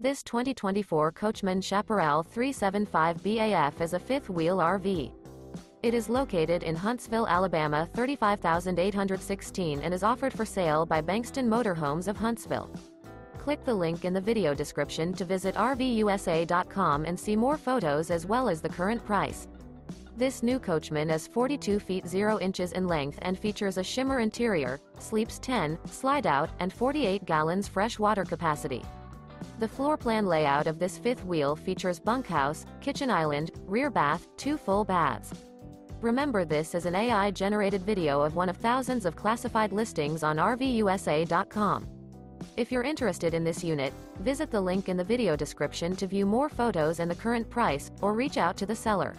This 2024 Coachmen Chaparral 375 BAF is a fifth-wheel RV. It is located in Huntsville, Alabama 35816 and is offered for sale by Bankston Motorhomes of Huntsville. Click the link in the video description to visit RVUSA.com and see more photos as well as the current price. This new Coachmen is 42 feet 0 inches in length and features a shimmer interior, sleeps 10, slide-out, and 48 gallons fresh water capacity. The floor plan layout of this fifth wheel features bunkhouse, kitchen island, rear bath, 2 full baths. Remember, this is an AI-generated video of one of thousands of classified listings on RVUSA.com. If you're interested in this unit, visit the link in the video description to view more photos and the current price, or reach out to the seller.